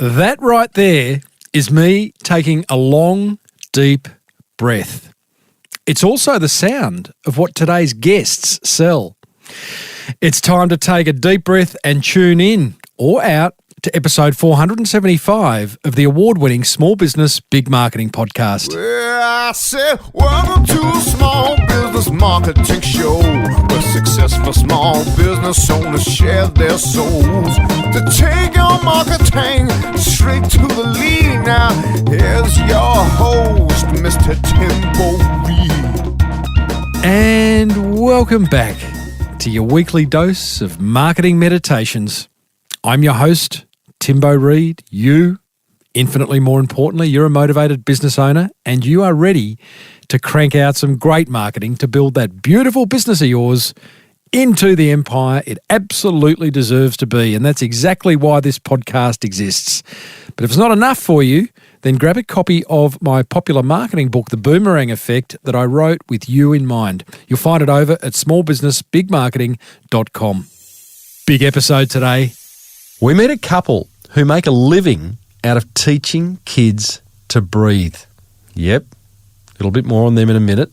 That right there is me taking a long, deep breath. It's also the sound of what today's guests sell. It's time to take a deep breath and tune in or out to episode 475 of the award-winning Small Business Big Marketing podcast. Well, I said, welcome to a small business marketing show where successful small business owners share their souls to take your marketing straight to the lead. Now, here's your host, Mr. Timbo Reid. And welcome back to your weekly dose of marketing meditations. I'm your host, Timbo Reid. You, infinitely more importantly, you're a motivated business owner and you are ready to crank out some great marketing to build that beautiful business of yours into the empire it absolutely deserves to be. And that's exactly why this podcast exists. But if it's not enough for you, then grab a copy of my popular marketing book, The Boomerang Effect, that I wrote with you in mind. You'll find it over at smallbusinessbigmarketing.com. Big episode today. We meet a couple who make a living out of teaching kids to breathe. Yep, a little bit more on them in a minute.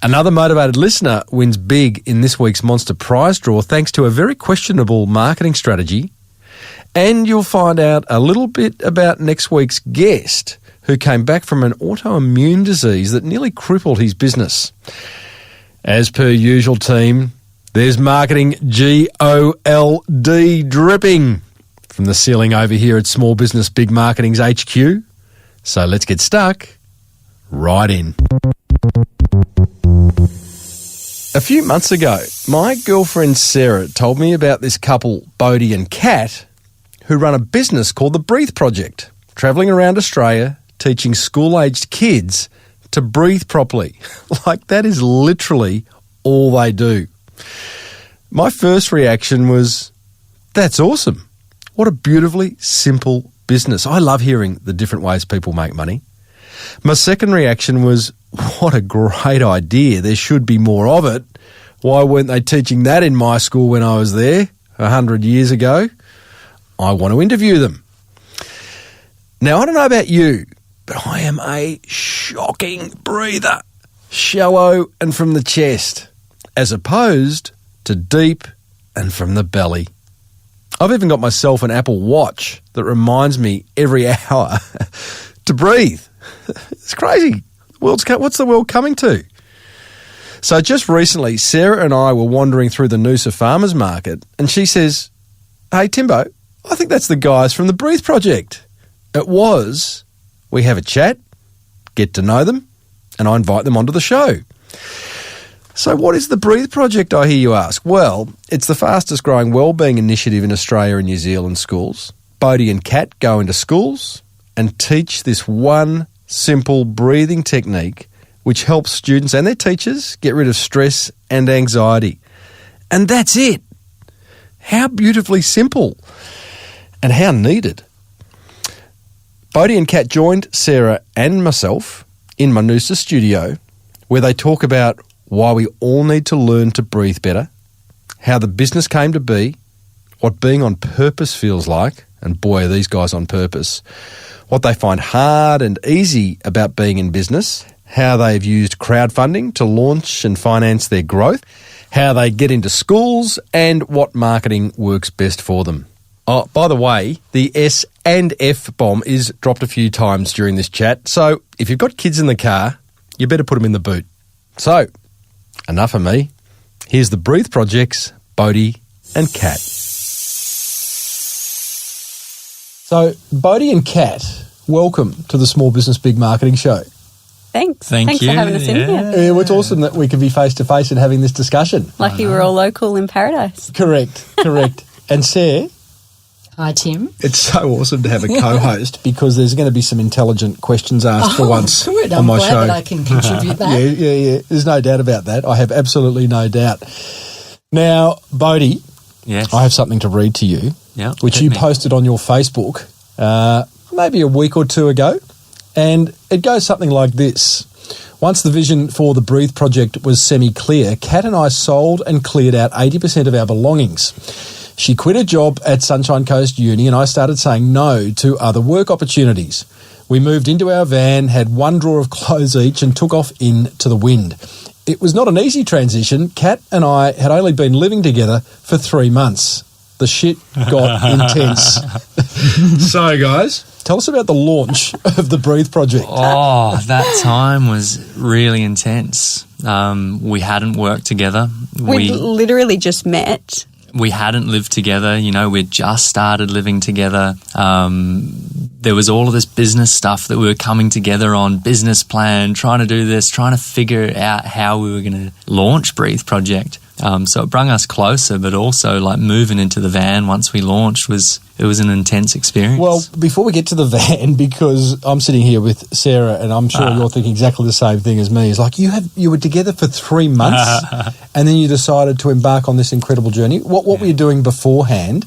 Another motivated listener wins big in this week's Monster Prize draw thanks to a very questionable marketing strategy. And you'll find out a little bit about next week's guest who came back from an autoimmune disease that nearly crippled his business. As per usual, team, there's marketing GOLD dripping from the ceiling over here at Small Business Big Marketing's HQ. So let's get stuck right in. A few months ago, my girlfriend Sarah told me about this couple, Bodhi and Kat, who run a business called the Breathe Project, travelling around Australia teaching school-aged kids to breathe properly. Like, that is literally all they do. My first reaction was, that's awesome. What a beautifully simple business. I love hearing the different ways people make money. My second reaction was, what a great idea. There should be more of it. Why weren't they teaching that in my school when I was there 100 years ago? I want to interview them. Now, I don't know about you, but I am a shocking breather. Shallow and from the chest, as opposed to deep and from the belly. I've even got myself an Apple Watch that reminds me every hour to breathe. It's crazy. What's the world coming to? So just recently, Sarah and I were wandering through the Noosa Farmers Market and she says, hey, Timbo, I think that's the guys from the Breathe Project. It was. We have a chat, get to know them, and I invite them onto the show. So what is the Breathe Project, I hear you ask? Well, it's the fastest growing wellbeing initiative in Australia and New Zealand schools. Bodhi and Kat go into schools and teach this one simple breathing technique which helps students and their teachers get rid of stress and anxiety. And that's it. How beautifully simple and how needed. Bodhi and Kat joined Sarah and myself in my Noosa studio where they talk about why we all need to learn to breathe better, how the business came to be, what being on purpose feels like, and boy are these guys on purpose, what they find hard and easy about being in business, how they've used crowdfunding to launch and finance their growth, how they get into schools, and what marketing works best for them. Oh, by the way, the S and F bomb is dropped a few times during this chat, so if you've got kids in the car, you better put them in the boot. So, enough of me. Here's the Breathe Project's Bodhi and Kat. So, Bodhi and Kat, welcome to the Small Business Big Marketing Show. Thanks. Thank Thanks you. for having us in here. Yeah, it's awesome that we can be face-to-face and having this discussion. Lucky we're all local in paradise. Correct. And Sarah? Hi, Tim. It's so awesome to have a co-host because there's going to be some intelligent questions asked for once good. on my I'm glad show. that I can contribute that. Yeah. There's no doubt about that. I have absolutely no doubt. Now, Bodhi, Yes. I have something to read to you, which you posted on your Facebook maybe a week or two ago, and it goes something like this. Once the vision for the Breathe Project was semi-clear, Kat and I sold and cleared out 80% of our belongings. She quit her job at Sunshine Coast Uni and I started saying no to other work opportunities. We moved into our van, had one drawer of clothes each and took off into the wind. It was not an easy transition. Kat and I had only been living together for 3 months. The shit got intense. So, guys, tell us about the launch of the Breathe project. Oh, that time was really intense. We hadn't worked together. We literally just met. We hadn't lived together, we'd just started living together. There was all of this business stuff that we were coming together on, business plan, trying to do this, trying to figure out how we were going to launch Breathe Project. So it brought us closer, but also like moving into the van once we launched was an intense experience. Well, before we get to the van, because I'm sitting here with Sarah and I'm sure you're thinking exactly the same thing as me. It's like you were together for 3 months and then you decided to embark on this incredible journey. What were you doing beforehand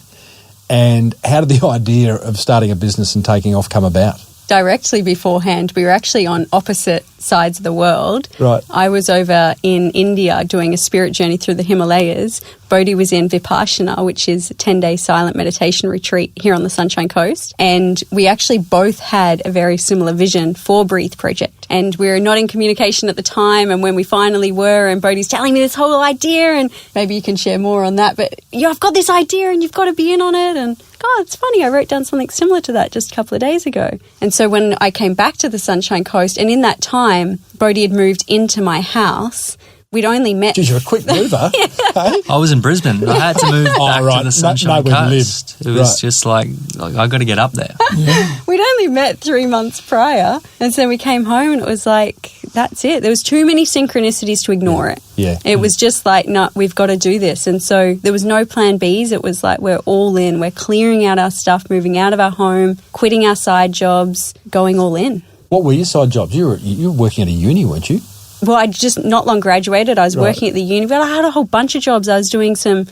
and how did the idea of starting a business and taking off come about? Directly beforehand, we were actually on opposite sides of the world. Right. I was over in India doing a spirit journey through the Himalayas. Bodhi was in Vipassana, which is a 10-day silent meditation retreat here on the Sunshine Coast. And we actually both had a very similar vision for Breathe Project. And we were not in communication at the time. And when we finally were, and Bodhi's telling me this whole idea, and maybe you can share more on that, but I've got this idea and you've got to be in on it. And God, it's funny, I wrote down something similar to that just a couple of days ago. And so when I came back to the Sunshine Coast, and in that time, Bodhi had moved into my house. We'd only met... Geez, you're a quick mover. Hey? I was in Brisbane. I had to move back to the Sunshine Coast. It was just like I got to get up there. Yeah. We'd only met 3 months prior, and so we came home and it was like, that's it. There was too many synchronicities to ignore it. Yeah. It was just like, no, we've got to do this. And so there was no plan Bs. It was like, we're all in. We're clearing out our stuff, moving out of our home, quitting our side jobs, going all in. What were your side jobs? You were working at a uni, weren't you? Well, I just not long graduated. I was working at the uni, but I had a whole bunch of jobs. I was doing some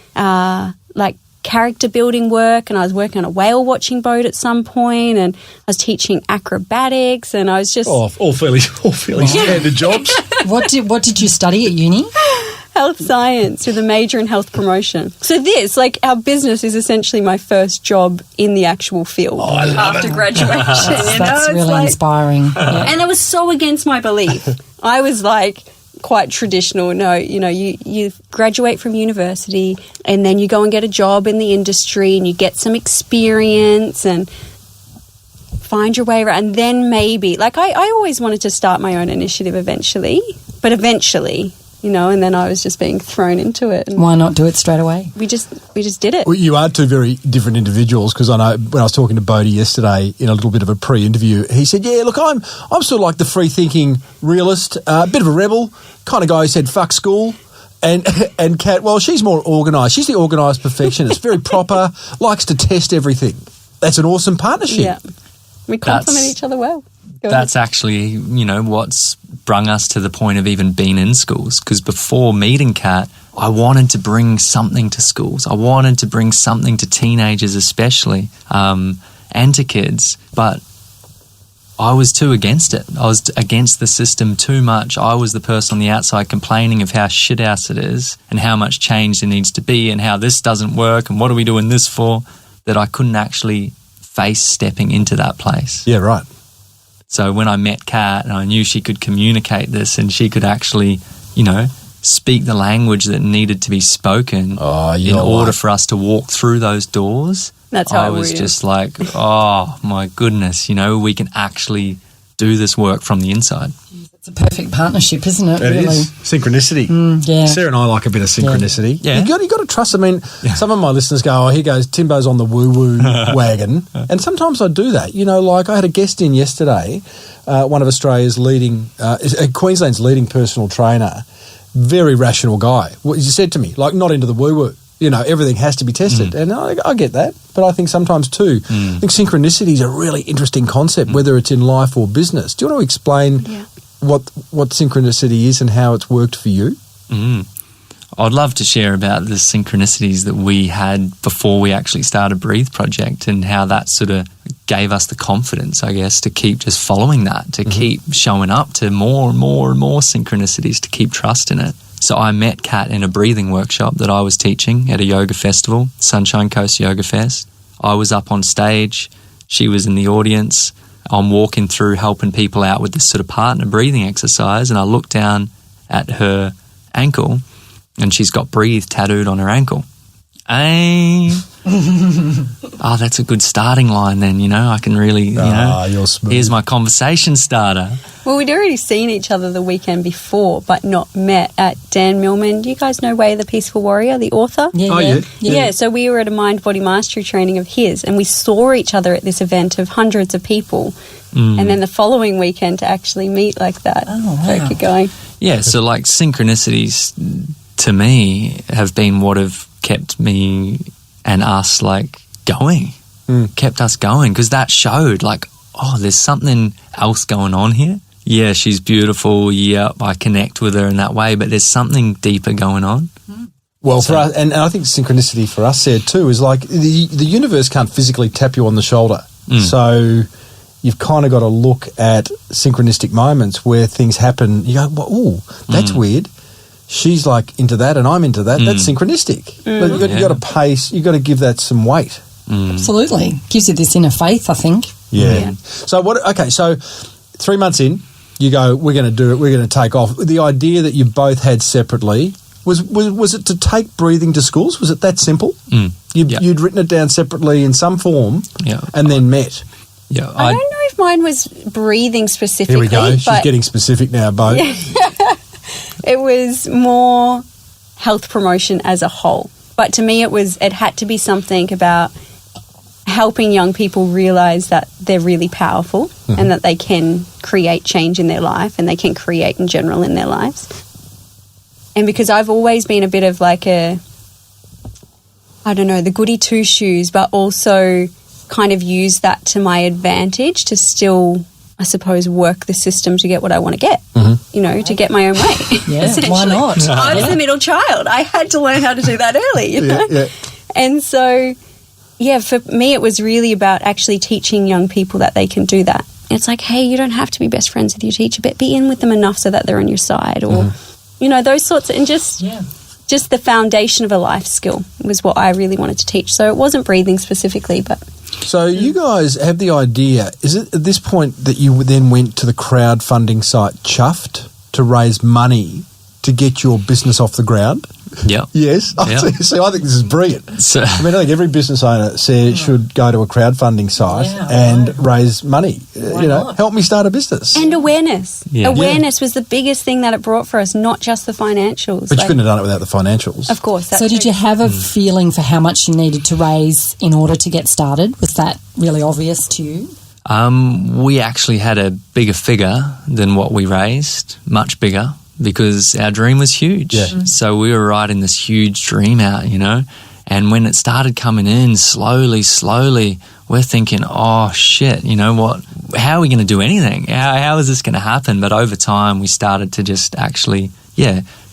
character building work, and I was working on a whale watching boat at some point, and I was teaching acrobatics, and I was just all fairly standard jobs. What did you study at uni? Health science with a major in health promotion. So this, our business is essentially my first job in the actual field after graduation. That's really inspiring. Yeah. And it was so against my belief. I was quite traditional. No, you graduate from university and then you go and get a job in the industry and you get some experience and find your way around. And then maybe, I always wanted to start my own initiative eventually, and then I was just being thrown into it. And why not do it straight away? We just did it. Well, you are two very different individuals, because I know when I was talking to Bodhi yesterday in a little bit of a pre-interview, he said, yeah, look, I'm sort of like the free-thinking realist, a bit of a rebel, kind of guy who said fuck school. And Kat, well, she's more organised. She's the organised perfectionist, very proper, likes to test everything. That's an awesome partnership. Yeah. We complement each other well. That's actually, what's brung us to the point of even being in schools. Because before meeting Kat, I wanted to bring something to schools. I wanted to bring something to teenagers especially, and to kids. But I was too against it. I was against the system too much. I was the person on the outside complaining of how shit house it is and how much change there needs to be and how this doesn't work and what are we doing this for, that I couldn't actually face stepping into that place. Yeah, right. So when I met Kat and I knew she could communicate this and she could actually, speak the language that needed to be spoken in order for us to walk through those doors, that's how I was just like, oh my goodness, we can actually do this work from the inside. It's a perfect partnership, isn't it? It really is. Synchronicity. Yeah. Sarah and I like a bit of synchronicity. Yeah. You got to trust. I mean, some of my listeners go, here goes Timbo's on the woo-woo wagon. And sometimes I do that. I had a guest in yesterday, one of Australia's Queensland's leading personal trainer, very rational guy. He said to me, not into the woo-woo. Everything has to be tested. And I get that. But I think sometimes too, I think synchronicity is a really interesting concept, whether it's in life or business. Do you want to explain what synchronicity is and how it's worked for you? I'd love to share about the synchronicities that we had before we actually started Breathe Project and how that sort of gave us the confidence, I guess, to keep just following that, to keep showing up to more and more and more synchronicities, to keep trusting it. So I met Kat in a breathing workshop that I was teaching at a yoga festival, Sunshine Coast Yoga Fest. I was up on stage. She was in the audience. I'm walking through helping people out with this sort of partner breathing exercise, and I look down at her ankle and she's got breathe tattooed on her ankle. Oh, that's a good starting line then, I can really, you're smooth. Here's my conversation starter. Well, we'd already seen each other the weekend before, but not met at Dan Millman. Do you guys know Way of the Peaceful Warrior, the author? Yeah. So we were at a mind-body mastery training of his, and we saw each other at this event of hundreds of people. And then the following weekend to actually meet like that. Oh, wow. So keep going. Yeah, so like synchronicities to me have been what have kept me and us like going, kept us going, because that showed like, oh, there's something else going on here. Yeah, she's beautiful. Yeah, I connect with her in that way, but there's something deeper going on. Well, for us, and I think synchronicity for us, Sarah, too, is like the universe can't physically tap you on the shoulder. So you've kind of got to look at synchronistic moments where things happen. You go, well, ooh, that's weird. She's like into that and I'm into that. That's synchronistic. But you've got to pace. You've got to give that some weight. Absolutely. Gives you this inner faith, I think. Yeah. So so 3 months in, you go, we're going to do it. We're going to take off. The idea that you both had separately, was it to take breathing to schools? Was it that simple? You'd written it down separately in some form and then met. Yeah, I don't know if mine was breathing specifically. Here we go. She's getting specific now, Bo. It was more health promotion as a whole. But to me, it had to be something about helping young people realise that they're really powerful and that they can create change in their life and they can create in general in their lives. And because I've always been a bit of like the goody two-shoes, but also kind of use that to my advantage to still, I suppose, work the system to get what I want to get, to get my own way. Yeah, why not? I was the middle child. I had to learn how to do that early, you know? Yeah. And so, for me, it was really about actually teaching young people that they can do that. It's like, hey, you don't have to be best friends with your teacher, but be in with them enough so that they're on your side or, those sorts of, and just the foundation of a life skill was what I really wanted to teach. So it wasn't breathing specifically, but... So you guys have the idea, is it at this point that you then went to the crowdfunding site Chuffed to raise money to get your business off the ground? Yeah. Yes. Yeah. See, I think this is brilliant. So, I think every business owner should go to a crowdfunding site and raise money. not? Help me start a business. And awareness. Yeah. Awareness was the biggest thing that it brought for us, not just the financials. But you couldn't have done it without the financials. Of course. That's So did true. you have a feeling for how much you needed to raise in order to get started? Was that really obvious to you? we actually had a bigger figure than what we raised, much bigger, because our dream was huge. Yeah. So we were writing this huge dream out, and when it started coming in slowly, we're thinking, oh shit, you know what? How are we going to do anything? How is this going to happen? But over time, we started to just actually,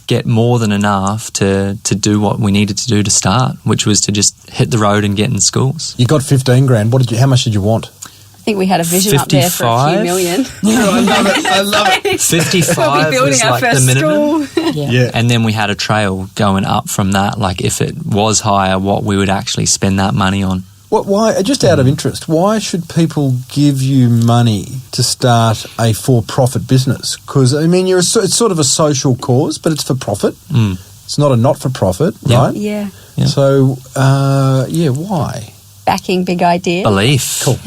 get more than enough to do what we needed to do to start, which was to just hit the road and get in schools. You got 15 grand. How much did you want? I think we had a vision up there for a few million. I love it. 55 building was our like first the minimum. school. Yeah. And then we had a trail going up from that, like if it was higher, what we would actually spend that money on. Why? Just out of interest, why should people give you money to start a for-profit business? Because, it's sort of a social cause, but it's for profit. It's not a not-for-profit, right? Yeah. So, why? Backing big idea. Belief. Cool.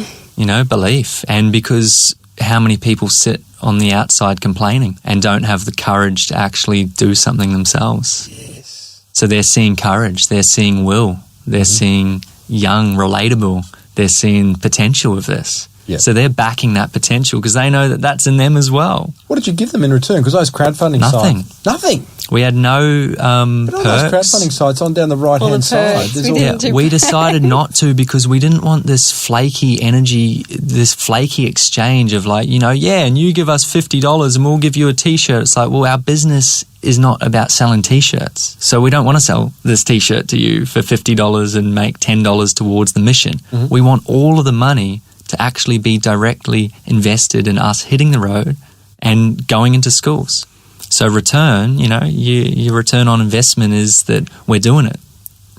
Belief. And because how many people sit on the outside complaining and don't have the courage to actually do something themselves. Yes. So they're seeing courage, they're seeing will, they're seeing young, relatable, they're seeing potential of this. Yeah. So they're backing that potential because they know that that's in them as well. What did you give them in return? Because those crowdfunding Nothing. sites... Nothing. We had no But all those perks. crowdfunding sites on down the right-hand side. perks. there's We all- didn't do We perks. decided not to because we didn't want this flaky energy, this flaky exchange of like, and you give us $50 and we'll give you a T-shirt. It's like, well, our business is not about selling T-shirts. So we don't want to sell this T-shirt to you for $50 and make $10 towards the mission. We want all of the money to actually be directly invested in us hitting the road and going into schools. So return, your return on investment is that we're doing it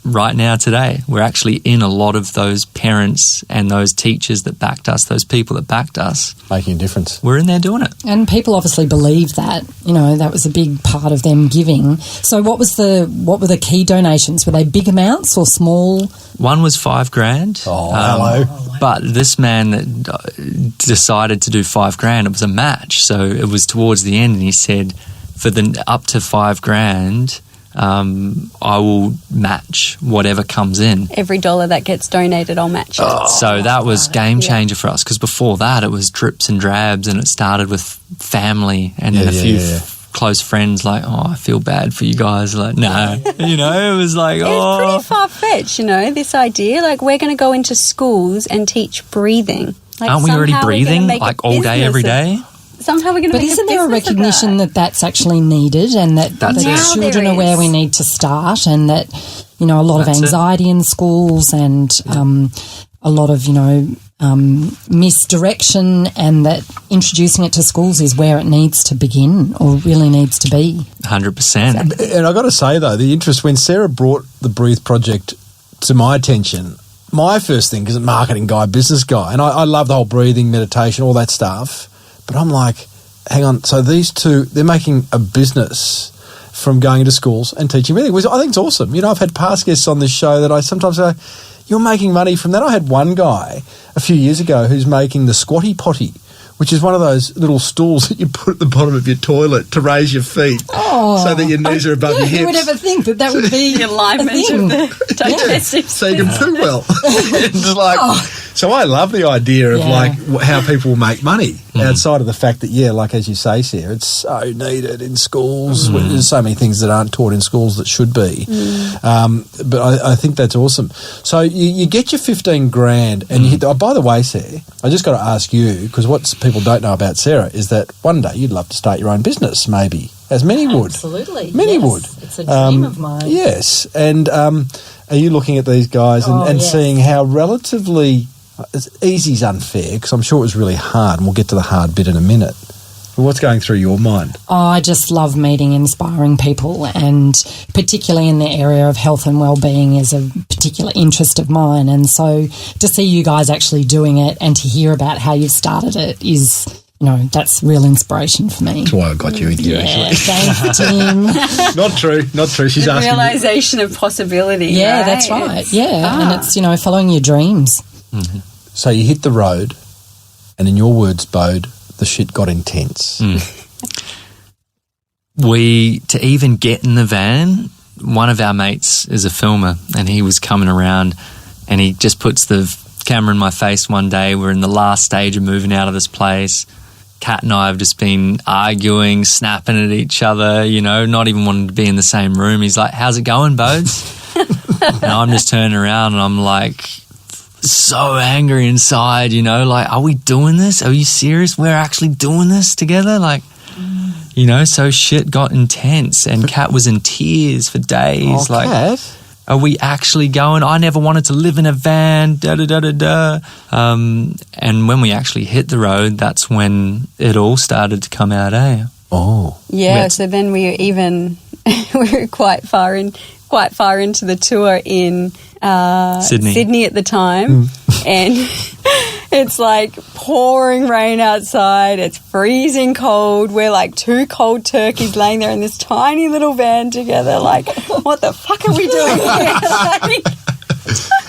right now today. We're actually in a lot of those parents and those teachers that backed us, those people that backed us. Making a difference. We're in there doing it. And people obviously believe that, that was a big part of them giving. So what were the key donations? Were they big amounts or small? One was $5,000. Oh, hello. But this man that decided to do $5,000, it was a match. So it was towards the end, and he said, for the up to $5,000, I will match whatever comes in. Every dollar that gets donated, I'll match it. So that was game changer for us, because before that it was drips and drabs, and it started with family and then a few close friends like, I feel bad for you guys. Like, no, it was like, It's pretty far-fetched, this idea. Like, we're going to go into schools and teach breathing. Like, aren't we already breathing like all day, every day? Somehow we're going to. But isn't there a recognition that that's actually needed, and that the children are where we need to start, and that a lot of anxiety in schools, and a lot of misdirection, and that introducing it to schools is where it needs to begin, or really needs to be. 100%. And I got to say though, the interest when Sarah brought the Breathe Project to my attention, my first thing, because I'm a marketing guy, business guy, and I love the whole breathing, meditation, all that stuff. But I'm like, hang on, so these two, they're making a business from going into schools and teaching breathing. I think it's awesome. I've had past guests on this show that I sometimes go, you're making money from that. I had one guy a few years ago who's making the squatty potty, which is one of those little stools that you put at the bottom of your toilet to raise your feet so that your knees are above your hips. Who would ever think that would be the alignment of the digestive so you can poo well. It's like, so I love the idea of like how people make money outside of the fact that, like as you say, Sarah, it's so needed in schools. There's so many things that aren't taught in schools that should be. But I think that's awesome. So you get your $15,000 and you hit by the way, Sarah, I just got to ask you, because what people don't know about Sarah is that one day you'd love to start your own business, maybe, as many would. Absolutely. Many would. It's a dream of mine. Yes. And are you looking at these guys and seeing how relatively easy's unfair, because I'm sure it was really hard, and we'll get to the hard bit in a minute. But what's going through your mind? I just love meeting inspiring people, and particularly in the area of health and well-being is a particular interest of mine. And so to see you guys actually doing it and to hear about how you've started it is, that's real inspiration for me. That's why I got you in here, actually. Thanks, Tim. Not true. She's the asking realisation of possibility. Yeah, right? that's right. And it's, following your dreams. Mm-hmm. So you hit the road, and in your words, Bode, the shit got intense. To even get in the van, one of our mates is a filmer, and he was coming around, and he just puts the camera in my face one day. We're in the last stage of moving out of this place. Kat and I have just been arguing, snapping at each other, not even wanting to be in the same room. He's like, how's it going, Bodes? And I'm just turning around and I'm like, so angry inside, like, are we doing this? Are you serious? We're actually doing this together? Like, so shit got intense, and Kat was in tears for days. Kat? Are we actually going? I never wanted to live in a van, da-da-da-da-da. And when we actually hit the road, that's when it all started to come out, Oh. Yeah, so then we were quite far into the tour in Sydney at the time, and it's like pouring rain outside. It's freezing cold. We're like two cold turkeys laying there in this tiny little van together. Like, what the fuck are we doing here?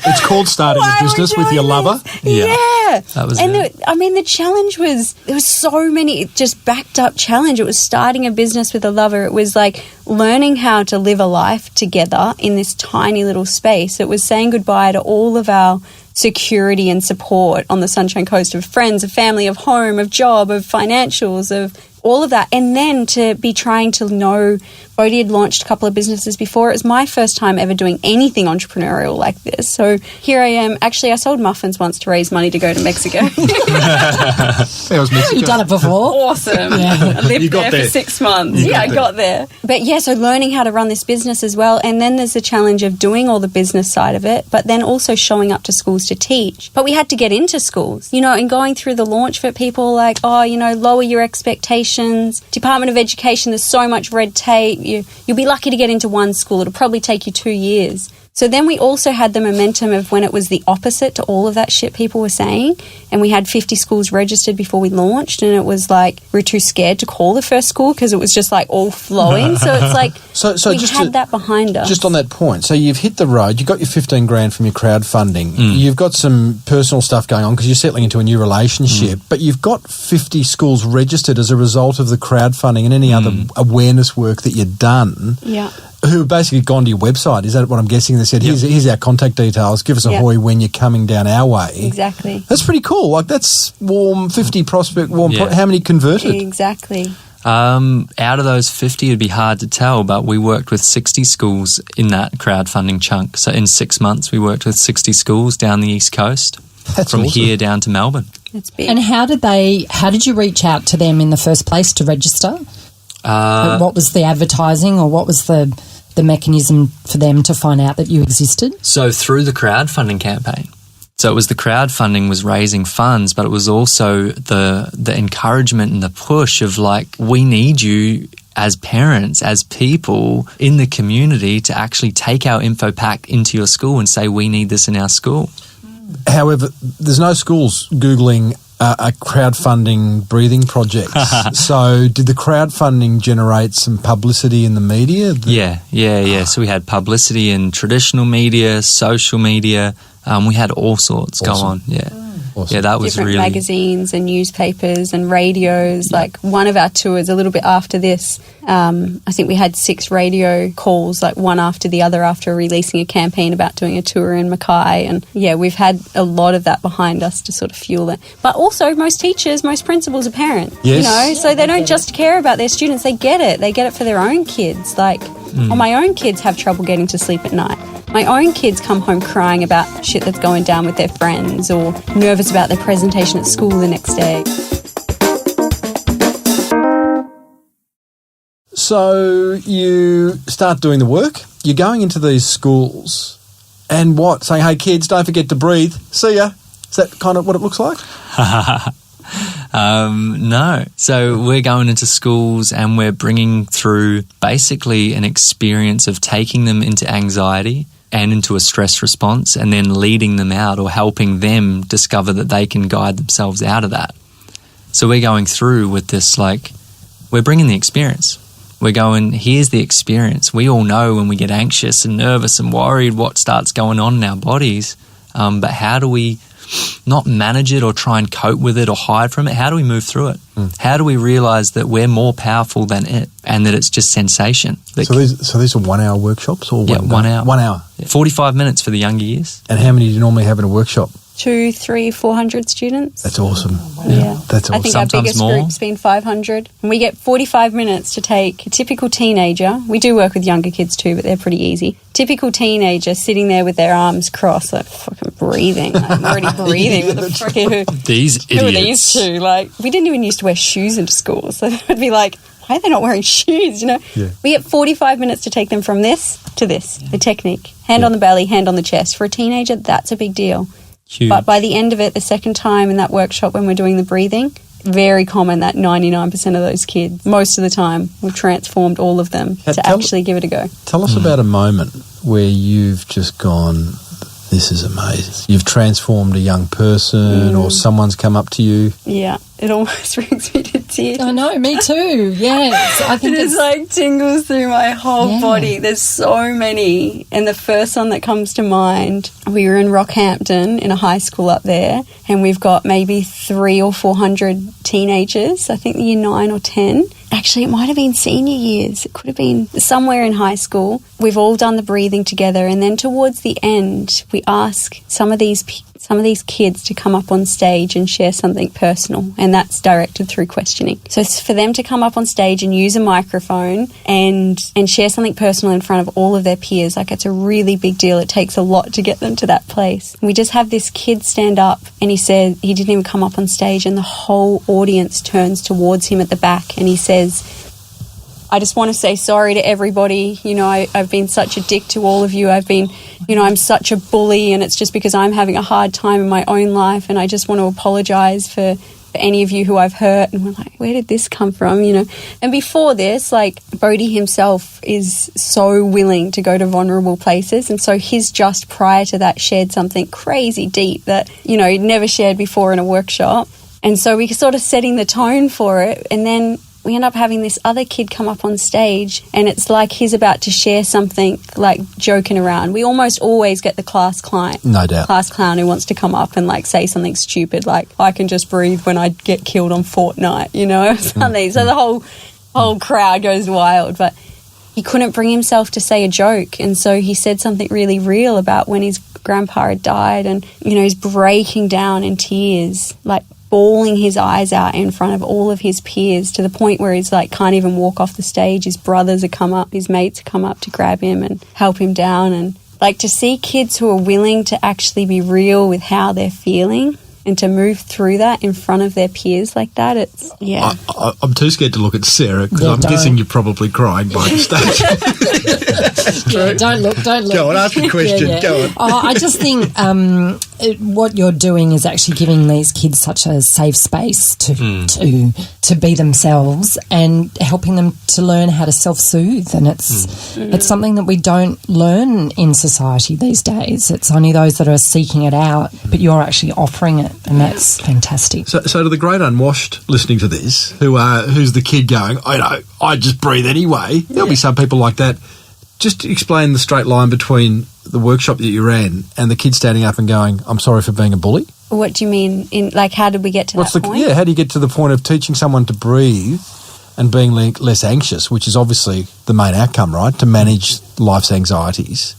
It's called starting a business with your lover. Yeah. That was the challenge was, there was so many, just backed up challenge. It was starting a business with a lover. It was like learning how to live a life together in this tiny little space. It was saying goodbye to all of our security and support on the Sunshine Coast, of friends, of family, of home, of job, of financials, of all of that. And then to be trying to know, Bodhi had launched a couple of businesses before. It was my first time ever doing anything entrepreneurial like this. So here I am. Actually, I sold muffins once to raise money to go to Mexico. That was Mexico. You've done it before. Awesome. I lived there for 6 months. I got there. But so learning how to run this business as well. And then there's the challenge of doing all the business side of it, but then also showing up to schools to teach. But we had to get into schools, and going through the launch for people like, lower your expectations. applications. Department of Education, there's so much red tape. You'll be lucky to get into one school. It'll probably take you 2 years. So then we also had the momentum of when it was the opposite to all of that shit people were saying, and we had 50 schools registered before we launched, and it was like we were too scared to call the first school because it was just like all flowing. So it's like we had that behind us. Just on that point, so you've hit the road, you've got your 15 grand from your crowdfunding, you've got some personal stuff going on because you're settling into a new relationship, but you've got 50 schools registered as a result of the crowdfunding and any other awareness work that you've done. Yeah. Who have basically gone to your website. Is that what I'm guessing? They said, here's our contact details. Give us a hoy when you're coming down our way. Exactly. That's pretty cool. Like, that's warm, 50 prospect, warm. How many converted? Exactly. Out of those 50, it'd be hard to tell, but we worked with 60 schools in that crowdfunding chunk. So in 6 months, we worked with 60 schools down the East Coast. That's from awesome. here down to Melbourne. That's big. And how did you reach out to them in the first place to register? What was the advertising, or what was the mechanism for them to find out that you existed? So through the crowdfunding campaign. So it was the crowdfunding was raising funds, but it was also the encouragement and the push of like, we need you as parents, as people in the community to actually take our info pack into your school and say, we need this in our school. However, there's no schools Googling a crowdfunding breathing project. So did the crowdfunding generate some publicity in the media? Yeah. So we had publicity in traditional media, social media. We had all sorts go on. Yeah. Awesome. Yeah, that was different really... magazines and newspapers and radios. Yeah. Like one of our tours, a little bit after this, I think we had 6 radio calls, like one after the other, after releasing a campaign about doing a tour in Mackay. And yeah, we've had a lot of that behind us to sort of fuel it. But also, most teachers, most principals are parents. Yes. You know, so they don't just care about their students. They get it. They get it for their own kids. Like, my own kids have trouble getting to sleep at night. My own kids come home crying about shit that's going down with their friends, or nervous about their presentation at school the next day. So you start doing the work, you're going into these schools and saying, hey kids, don't forget to breathe, see ya. Is that kind of what it looks like? No. So we're going into schools and we're bringing through basically an experience of taking them into anxiety and into a stress response, and then leading them out or helping them discover that they can guide themselves out of that. So we're going through with this, like, we're bringing the experience. We're going, here's the experience. We all know when we get anxious and nervous and worried what starts going on in our bodies, but how do we not manage it or try and cope with it or hide from it? How do we move through it? How do we realise that we're more powerful than it and that it's just sensation? So these are 1 hour workshops or 1 hour? 1 hour. Yeah. 45 minutes for the younger years. And how many do you normally have in a workshop? 200, 300, 400 students. That's awesome. Yeah. That's awesome. I think Sometimes our biggest more. group's been 500. And we get 45 minutes to take a typical teenager. We do work with younger kids too, but they're pretty easy. Typical teenager sitting there with their arms crossed, like fucking breathing. Like, I'm already breathing with the fucking... These idiots. Who are these two? Like, we didn't even used to wear shoes into school. So they would be like, why are they not wearing shoes, you know? Yeah. We get 45 minutes to take them from this to this, the technique. Hand on the belly, hand on the chest. For a teenager, that's a big deal. Huge. But by the end of it, the second time in that workshop when we're doing the breathing, very common that 99% of those kids, most of the time, we've transformed all of them to actually give it a go. Tell us about a moment where you've just gone, this is amazing. You've transformed a young person or someone's come up to you. Yeah, it almost brings me to tears. I know, me too. Yes, I think It just like tingles through my whole body. There's so many. And the first one that comes to mind, we were in Rockhampton in a high school up there, and we've got maybe 300 or 400 teenagers, I think year 9 or 10. Actually, it might have been senior years. It could have been somewhere in high school. We've all done the breathing together, and then towards the end, we ask some of these kids to come up on stage and share something personal, and that's directed through questioning. So it's for them to come up on stage and use a microphone and share something personal in front of all of their peers. Like, it's a really big deal. It takes a lot to get them to that place. We just have this kid stand up, and he said he didn't even come up on stage, and the whole audience turns towards him at the back, and he says, I just want to say sorry to everybody. You know, I've been such a dick to all of you. I'm such a bully, and it's just because I'm having a hard time in my own life, and I just want to apologise for for any of you who I've hurt. And we're like, where did this come from, you know? And before this, like, Bodhi himself is so willing to go to vulnerable places. And so he's just prior to that shared something crazy deep that, you know, he'd never shared before in a workshop. And so we're sort of setting the tone for it. And then we end up having this other kid come up on stage, and it's like he's about to share something, like joking around. We almost always get the class clown. No doubt. Class clown who wants to come up and like say something stupid like, I can just breathe when I get killed on Fortnite, you know, something. So the whole crowd goes wild. But he couldn't bring himself to say a joke, and so he said something really real about when his grandpa had died, and, you know, he's breaking down in tears, like bawling his eyes out in front of all of his peers, to the point where he's like can't even walk off the stage. His brothers have come up, his mates have come up to grab him and help him down. And like, to see kids who are willing to actually be real with how they're feeling and to move through that in front of their peers like that, it's, yeah. I'm too scared to look at Sarah because I'm guessing you're probably crying by the stage. Yeah, don't look. Go on, ask the question. Go on. I just think what you're doing is actually giving these kids such a safe space to be themselves and helping them to learn how to self-soothe. And it's something that we don't learn in society these days. It's only those that are seeking it out, but you're actually offering it. And that's fantastic. So to the great unwashed listening to this, who's the kid going, I just breathe anyway. There'll be some people like that. Just explain the straight line between the workshop that you ran and the kid standing up and going, I'm sorry for being a bully. What do you mean? In like, how did we get to that point? Yeah, how do you get to the point of teaching someone to breathe and being less anxious, which is obviously the main outcome, right, to manage life's anxieties?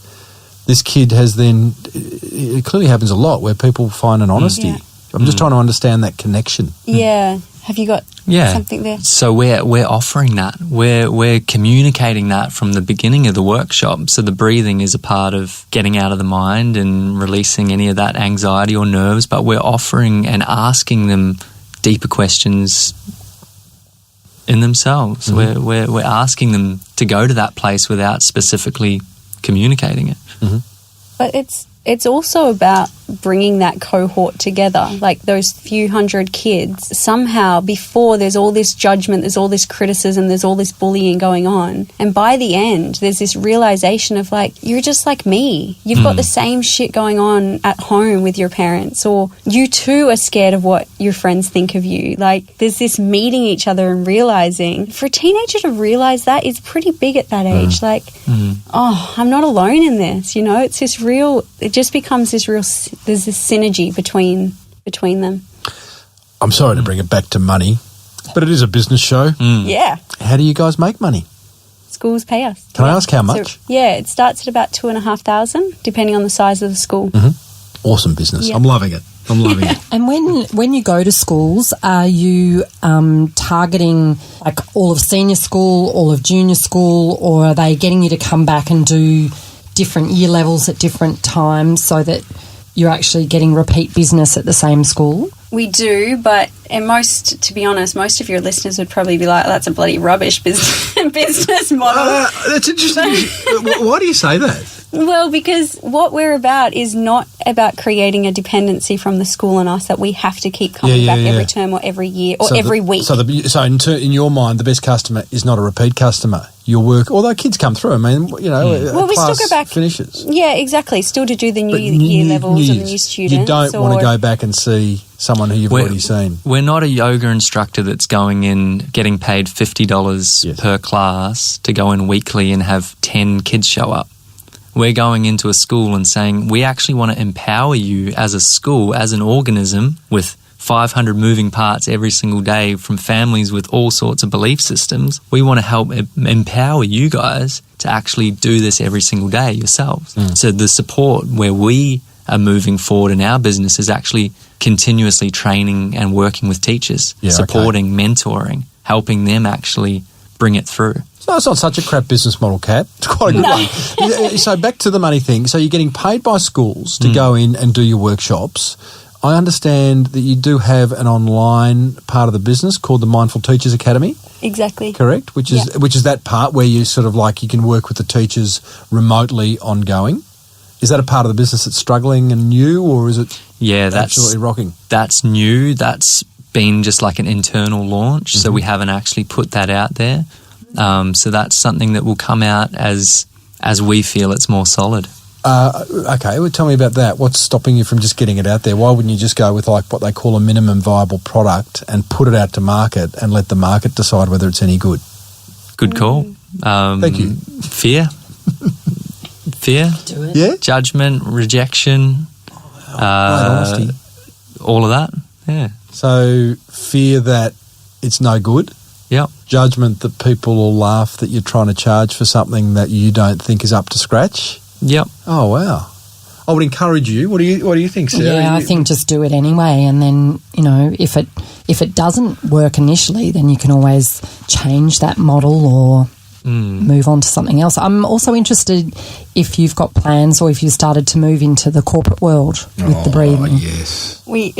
This kid has then, it clearly happens a lot where people find an honesty. Yeah. I'm just trying to understand that connection. Yeah. Have you got something there? So we're offering that. We're communicating that from the beginning of the workshop. So the breathing is a part of getting out of the mind and releasing any of that anxiety or nerves, but we're offering and asking them deeper questions in themselves. We're asking them to go to that place without specifically communicating it. But it's also about bringing that cohort together, like those few hundred kids. Somehow, before, there's all this judgment, there's all this criticism, there's all this bullying going on. And by the end, there's this realization of like, you're just like me. You've got the same shit going on at home with your parents, or you too are scared of what your friends think of you. Like, there's this meeting each other and realizing. For a teenager to realize that is pretty big at that age. Like, oh, I'm not alone in this, you know? It's this real, it just becomes this real, there's this synergy between them. I'm sorry to bring it back to money, but it is a business show. Yeah. How do you guys make money? Schools pay us. Can I ask how much? So, yeah, it starts at about 2,500, depending on the size of the school. Awesome business. Yeah. I'm loving it. And when you go to schools, are you targeting like all of senior school, all of junior school, or are they getting you to come back and do different year levels at different times so that you're actually getting repeat business at the same school? We do, but to be honest, most of your listeners would probably be like, that's a bloody rubbish business model. That's interesting. Why do you say that? Well, because what we're about is not about creating a dependency from the school and us that we have to keep coming back every term or every year or every week. So in your mind, the best customer is not a repeat customer. Your work, although kids come through, I mean, you know, well, we class still go back, finishes. Yeah, exactly. Still to do the new year levels and the new students. You don't want to go back and see someone who you've already seen. We're not a yoga instructor that's going in, getting paid $50 per class to go in weekly and have 10 kids show up. We're going into a school and saying, we actually want to empower you as a school, as an organism with 500 moving parts every single day from families with all sorts of belief systems. We want to help empower you guys to actually do this every single day yourselves. So the support where we are moving forward in our business is actually continuously training and working with teachers, supporting, mentoring, helping them actually bring it through. No, it's not such a crap business model, Kat. It's quite a good one. So back to the money thing. So you're getting paid by schools to go in and do your workshops. I understand that you do have an online part of the business called the Mindful Teachers Academy. Exactly. Correct? Which is that part where you sort of like you can work with the teachers remotely ongoing. Is that a part of the business that's struggling and new, or is it absolutely rocking? That's new. That's been just like an internal launch, so we haven't actually put that out there. So that's something that will come out as we feel it's more solid. Okay, well, tell me about that. What's stopping you from just getting it out there? Why wouldn't you just go with like what they call a minimum viable product and put it out to market and let the market decide whether it's any good? Good call. Thank you. Fear. Do it. Yeah? Judgment, rejection, Honesty. all of that. Yeah. So fear that it's no good. Yep. Judgment that people will laugh that you're trying to charge for something that you don't think is up to scratch. Yep. Oh, wow. I would encourage you. What do you think, Sarah? Yeah, I think just do it anyway, and then, you know, if it doesn't work initially, then you can always change that model or move on to something else. I'm also interested if you've got plans or if you started to move into the corporate world with the breathing. Yes. We,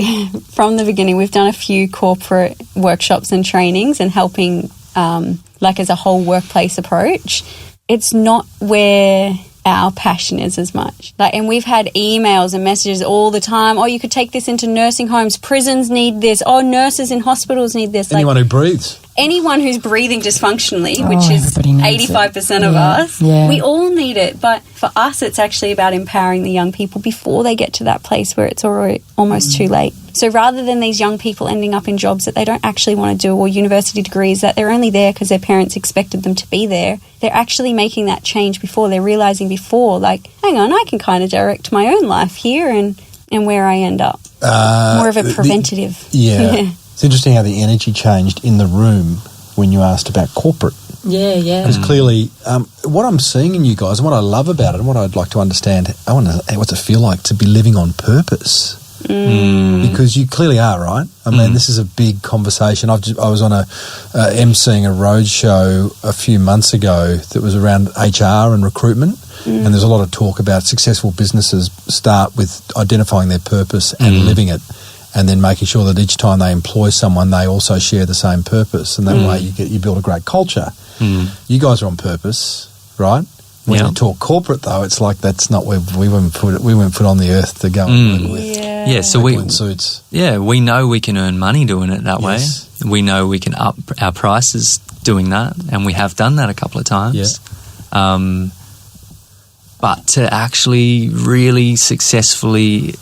from the beginning, we've done a few corporate workshops and trainings and helping, like as a whole workplace approach. It's not where our passion is as much. Like, and we've had emails and messages all the time. Oh, you could take this into nursing homes. Prisons need this. Oh, nurses in hospitals need this. Anyone who breathes. Anyone who's breathing dysfunctionally, which is everybody needs 85% it. of us, Yeah. we all need it. But for us, it's actually about empowering the young people before they get to that place where it's already almost too late. So rather than these young people ending up in jobs that they don't actually want to do, or university degrees that they're only there because their parents expected them to be there, they're actually making that change before. They're realising before, like, hang on, I can kind of direct my own life here and where I end up. More of a preventative. Yeah. It's interesting how the energy changed in the room when you asked about corporate. Yeah. Because clearly, what I'm seeing in you guys and what I love about it and what I'd like to understand, I want to what's it feel like to be living on purpose. Because you clearly are, right? I mean, this is a big conversation. I was on emceeing a roadshow a few months ago that was around HR and recruitment, and there's a lot of talk about successful businesses start with identifying their purpose and living it, and then making sure that each time they employ someone, they also share the same purpose, and that way you build a great culture. You guys are on purpose, right? When you talk corporate, though, it's like that's not where we weren't put on the earth to go and work with. Yeah, so we know we can earn money doing it that way. We know we can up our prices doing that, and we have done that a couple of times. Yeah. But to actually really successfully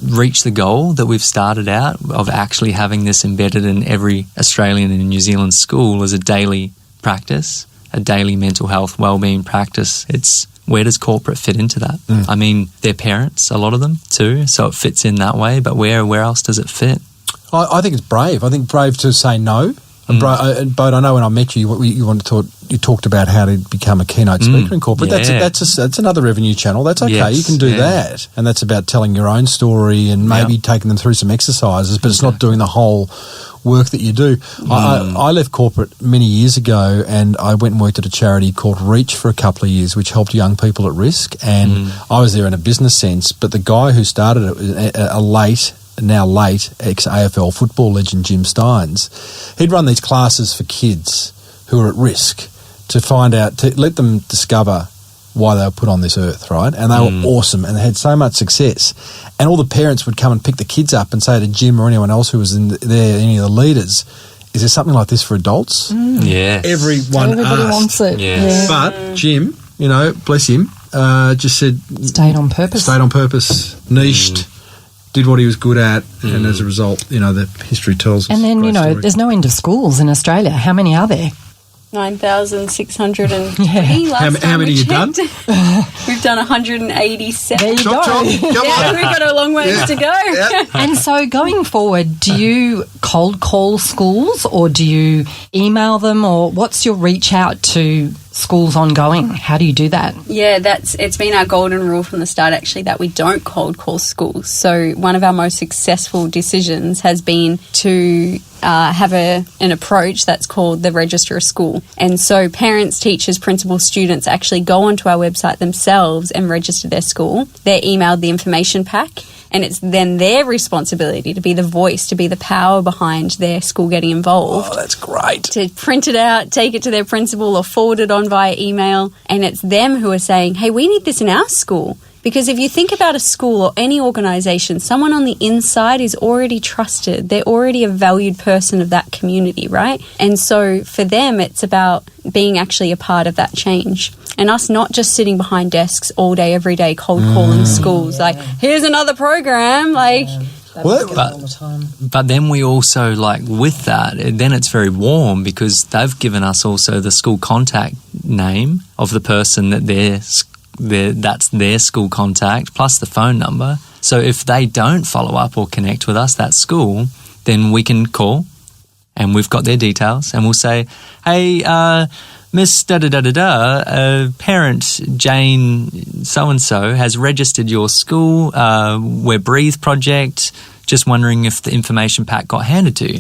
reach the goal that we've started out of actually having this embedded in every Australian and New Zealand school as a daily practice, a daily mental health wellbeing practice, it's where does corporate fit into that? I mean, they're parents, a lot of them too, so it fits in that way, but where else does it fit? I think it's brave. I think brave to say no. But I know when I met you, you talked about how to become a keynote speaker in corporate. Yeah. That's another revenue channel. That's okay. Yes, you can do that, and that's about telling your own story and maybe taking them through some exercises. But it's not doing the whole work that you do. I left corporate many years ago, and I went and worked at a charity called Reach for a couple of years, which helped young people at risk. And I was there in a business sense, but the guy who started it was a late ex-AFL football legend, Jim Steins. He'd run these classes for kids who are at risk to find out, to let them discover why they were put on this earth, right? And they were awesome, and they had so much success. And all the parents would come and pick the kids up and say to Jim or anyone else who was there, any of the leaders, is there something like this for adults? Yes. Everybody wants it. Yes. But Jim, bless him, just said... Stayed on purpose. Niched. Did what he was good at, and as a result, the history tells us. And then, there's no end of schools in Australia. How many are there? 9,620 How many you done? We've done 187. There you go. We've got a long ways to go. Yeah. And so going forward, do you cold call schools or do you email them, or what's your reach out to schools ongoing? How do you do that? Yeah, it's been our golden rule from the start, actually, that we don't cold call schools. So one of our most successful decisions has been to have an approach that's called the Register a School. And so parents, teachers, principals, students actually go onto our website themselves and register their school. They're emailed the information pack, and it's then their responsibility to be the voice, to be the power behind their school getting involved. Oh, that's great. To print it out, take it to their principal or forward it on via email, and it's them who are saying, hey, we need this in our school. Because if you think about a school or any organisation, someone on the inside is already trusted. They're already a valued person of that community, right? And so for them, it's about being actually a part of that change. And us not just sitting behind desks all day, every day, cold calling schools. Like, here's another program. Like, but then we also, like, with that, then it's very warm because they've given us also the school contact name of the person that that's their school contact plus the phone number. So if they don't follow up or connect with us, that school, then we can call and we've got their details and we'll say, hey, Miss da-da-da-da-da, parent Jane so-and-so has registered your school. We're Breathe Project. Just wondering if the information pack got handed to you.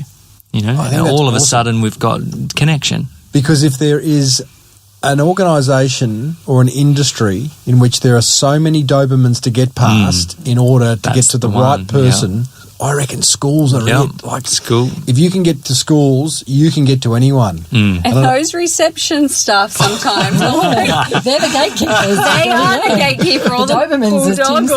You know, and all of a sudden we've got connection. Because if there is an organisation or an industry in which there are so many Dobermans to get past in order to get to the right person, I reckon schools are it. Like school. If you can get to schools, you can get to anyone. And those reception staff sometimes, they're the gatekeepers. They are the gatekeeper. Or the Dobermans, as Tim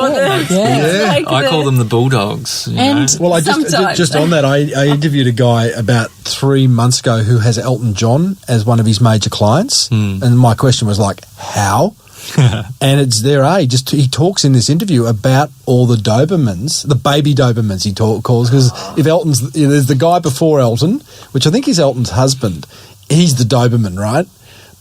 said. I call them the bulldogs. You know? Well, I just on that, I interviewed a guy about 3 months ago who has Elton John as one of his major clients, and my question was like, how? And it's their age. He talks in this interview about all the Dobermans, the baby Dobermans he calls, because if there's the guy before Elton, which I think is Elton's husband, he's the Doberman, right?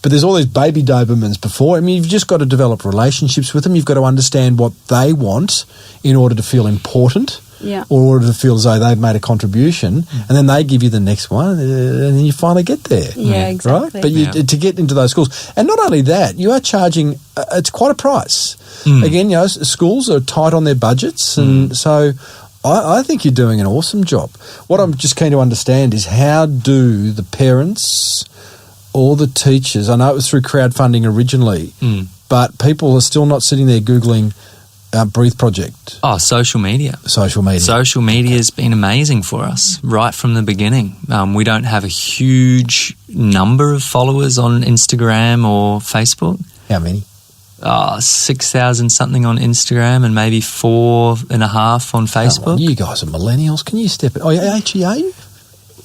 But there's all these baby Dobermans before. I mean, you've just got to develop relationships with them. You've got to understand what they want in order to feel important. Yeah. Or in order to feel as though they've made a contribution, and then they give you the next one, and then you finally get there. Yeah, exactly. Right? But to get into those schools, and not only that, you are charging. It's quite a price. Again, schools are tight on their budgets, and so I think you're doing an awesome job. What I'm just keen to understand is how do the parents or the teachers? I know it was through crowdfunding originally, but people are still not sitting there Googling Breathe Project. Oh, social media. Social media. Social media has been amazing for us right from the beginning. We don't have a huge number of followers on Instagram or Facebook. How many? 6,000 something on Instagram and maybe 4.5 on Facebook. You guys are millennials. Can you step it? Oh, actually, are you?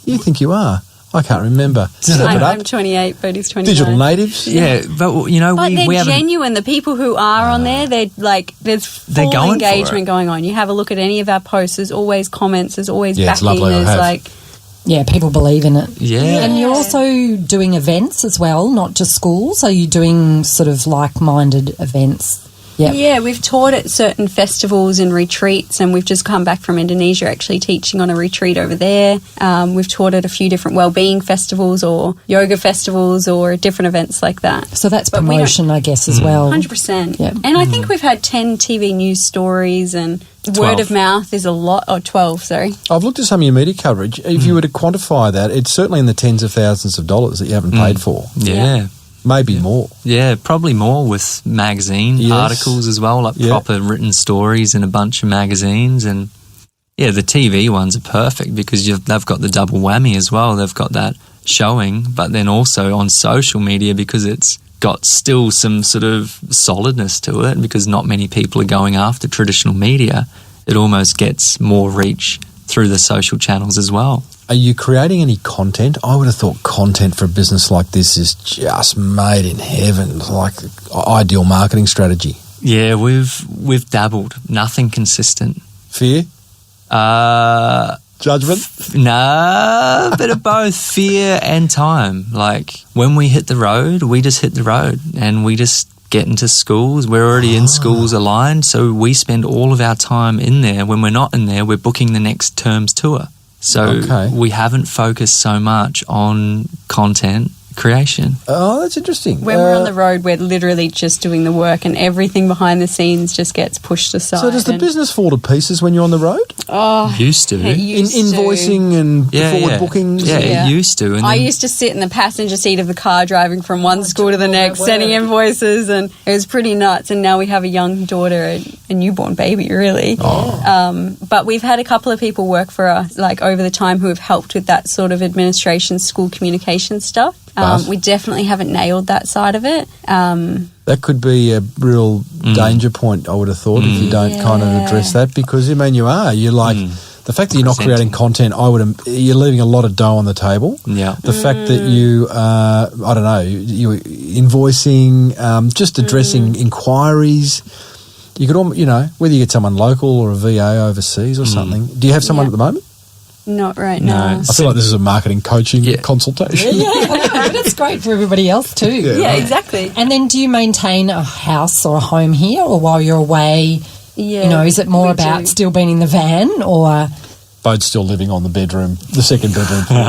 You think you are? I can't remember. I'm 28, Bodhi's 29. Digital natives. Yeah, but we they're genuine. The people who are on there, there's full engagement going on. You have a look at any of our posts. There's always comments. There's always backing. It's lovely. Yeah, people believe in it. Yeah. And you're also doing events as well, not just schools. Are you doing sort of like-minded events? Yep. Yeah, we've taught at certain festivals and retreats, and we've just come back from Indonesia actually teaching on a retreat over there. We've taught at a few different wellbeing festivals or yoga festivals or different events like that. So that's promotion, I guess, as well. 100%. Yep. And I think we've had 10 TV news stories, and 12. Word of mouth is a lot. Oh, 12, sorry. I've looked at some of your media coverage. If you were to quantify that, it's certainly in the tens of thousands of dollars that you haven't paid for. Yeah. Maybe more. Yeah, probably more with magazine articles as well, like proper written stories in a bunch of magazines. And yeah, the TV ones are perfect because they've got the double whammy as well. They've got that showing, but then also on social media because it's got still some sort of solidness to it because not many people are going after traditional media. It almost gets more reach through the social channels as well. Are you creating any content? I would have thought content for a business like this is just made in heaven, like ideal marketing strategy. Yeah, we've dabbled. Nothing consistent. Fear? Judgment? Nah, a bit of both fear and time. Like when we hit the road, we just hit the road and we just get into schools. We're already in schools aligned, so we spend all of our time in there. When we're not in there, we're booking the next term's tour. So we haven't focused so much on content creation. Oh, that's interesting. When we're on the road, we're literally just doing the work and everything behind the scenes just gets pushed aside. So does the business fall to pieces when you're on the road? Oh, used to. Invoicing and forward bookings? Yeah, it used to. And I used to sit in the passenger seat of the car driving from one school to the next, sending invoices, and it was pretty nuts. And now we have a young daughter, a newborn baby, really. But we've had a couple of people work for us, like over the time, who have helped with that sort of administration, school communication stuff. We definitely haven't nailed that side of it. That could be a real danger point, I would have thought, if you don't kind of address that, because, you're like, the fact that you're not creating content, you're leaving a lot of dough on the table. Yeah. The fact that you, you're invoicing, just addressing inquiries. You could, whether you get someone local or a VA overseas or something. Do you have someone at the moment? Not right now. I feel like this is a marketing coaching consultation. But it's great for everybody else too. Yeah, exactly. And then do you maintain a house or a home here, or while you're away, is it more about still being in the van, or... Bode's still living on the second bedroom floor.